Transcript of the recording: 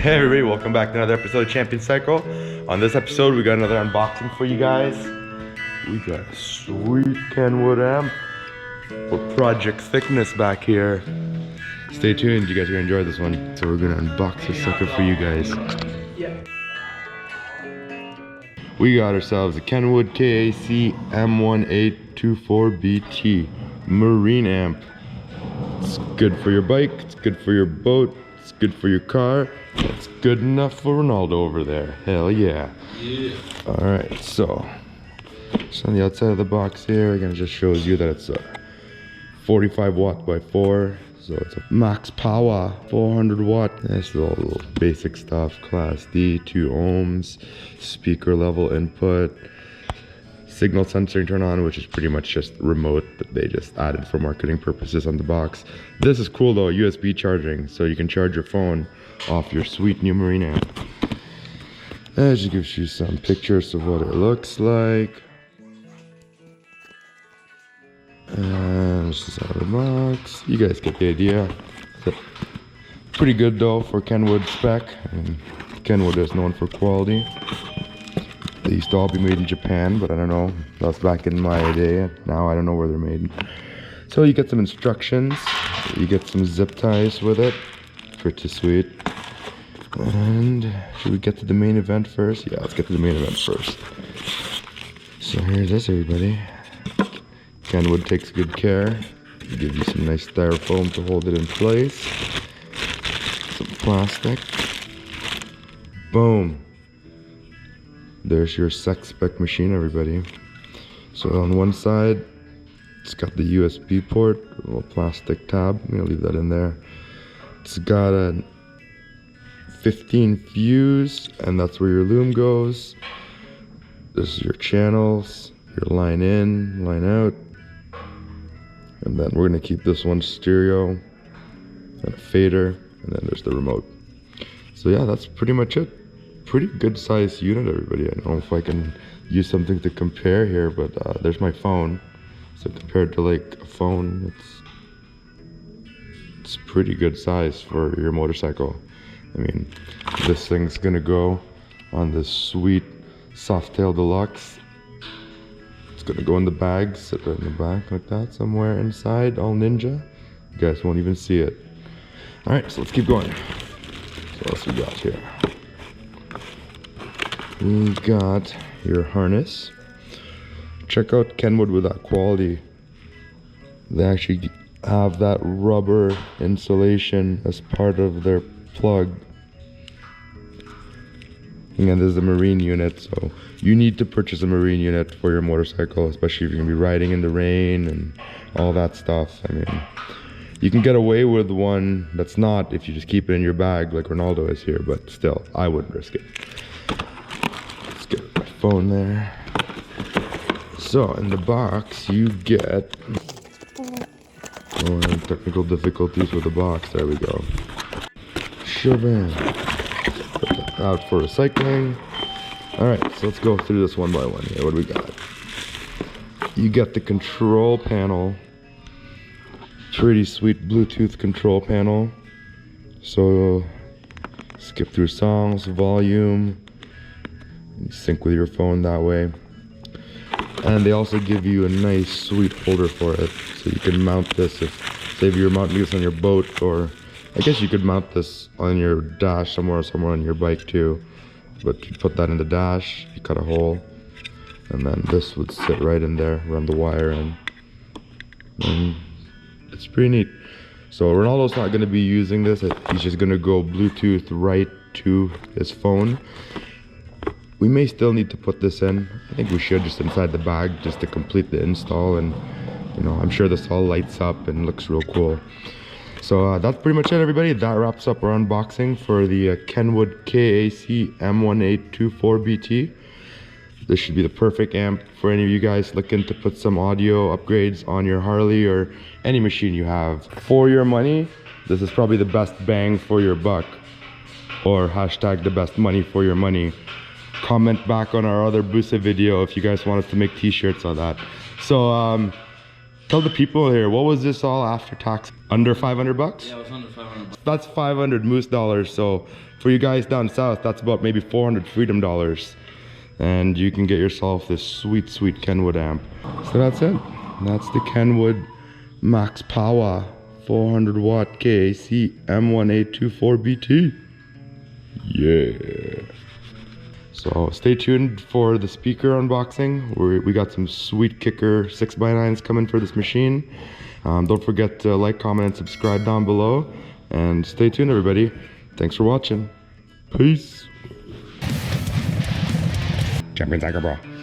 Hey everybody, welcome back to another episode of Champion Cycle. On this episode, we got another unboxing for you guys. We got a sweet Kenwood amp for Project Thickness back here. Stay tuned, you guys are gonna enjoy this one. So we're gonna unbox this sucker for you guys. We got ourselves a Kenwood KAC-M1824BT Marine amp. It's good for your bike, it's good for your boat, it's good for your car. It's good enough for Ronaldo over there. Hell yeah. Alright, so on the outside of the box here, again, it just shows you that it's a 45 watt by 4. So it's a max power, 400 watt. That's all the little basic stuff. Class D, 2 ohms, speaker level input, signal sensor turn on, which is pretty much just remote that they just added for marketing purposes on the box. This is cool though, USB charging, so you can charge your phone off your sweet new Marine amp. And it gives you some pictures of what it looks like. And this is out of the box. You guys get the idea. Pretty good though for Kenwood spec. And Kenwood is known for quality. They used to all be made in Japan, but I don't know. That was back in my day. Now I don't know where they're made. So you get some instructions. You get some zip ties with it. Pretty sweet. And should we get to the main event first? Yeah, let's get to the main event first. So here's this, everybody. Kenwood takes good care. Give you some nice styrofoam to hold it in place. Some plastic. Boom. There's your spec machine, everybody. So on one side, it's got the USB port, a little plastic tab. I'm gonna leave that in there. It's got a 15 fuse, and that's where your loom goes. This is your channels, your line in, line out. And then we're gonna keep this one stereo and a fader, and then there's the remote. So yeah, that's pretty much it. Pretty good sized unit, everybody. I don't know if I can use something to compare here, but there's my phone. So compared to like a phone, it's pretty good size for your motorcycle. I mean, this thing's gonna go on this sweet Softail Deluxe. It's gonna go in the bag, sit right in the back like that, somewhere inside, all ninja. You guys won't even see it. All right, so let's keep going. So what else we got here? We got your harness. Check out Kenwood with that quality. They actually have that rubber insulation as part of their plug. And there's a Marine unit, so you need to purchase a Marine unit for your motorcycle, especially if you're gonna be riding in the rain and all that stuff. I mean, you can get away with one that's not if you just keep it in your bag like Ronaldo is here, but still, I wouldn't risk it. Let's get my phone there. So in the box you get, oh, technical difficulties with the box, there we go. Shabam. Put that out for recycling. Alright, so let's go through this one by one here. What do we got? You get the control panel. Pretty sweet Bluetooth control panel. So skip through songs, volume, sync with your phone that way. And they also give you a nice sweet holder for it, so you can mount this if, say if you're mounting this on your boat, or I guess you could mount this on your dash somewhere on your bike too. But you put that in the dash, you cut a hole, and then this would sit right in there, run the wire in. And it's pretty neat. So Ronaldo's not going to be using this, he's just going to go Bluetooth right to his phone. We may still need to put this in. I think we should, just inside the bag, just to complete the install. And you know, I'm sure this all lights up and looks real cool. So that's pretty much it, everybody. That wraps up our unboxing for the Kenwood KAC-M1824BT. This should be the perfect amp for any of you guys looking to put some audio upgrades on your Harley or any machine you have. For your money, this is probably the best bang for your buck, or hashtag the best money for your money. Comment back on our other Busa video if you guys want us to make t-shirts on that. So Tell the people here, what was this all after tax? Under 500 bucks? Yeah, it was under 500 bucks. That's 500 moose dollars. So for you guys down south, that's about maybe 400 freedom dollars. And you can get yourself this sweet, sweet Kenwood amp. So that's it. That's the Kenwood Max Power 400 watt KAC-M1824BT. Yeah. So stay tuned for the speaker unboxing. We got some sweet kicker 6x9s coming for this machine. Don't forget to like, comment, and subscribe down below. And stay tuned, everybody. Thanks for watching. Peace. Champion Tiger Bro.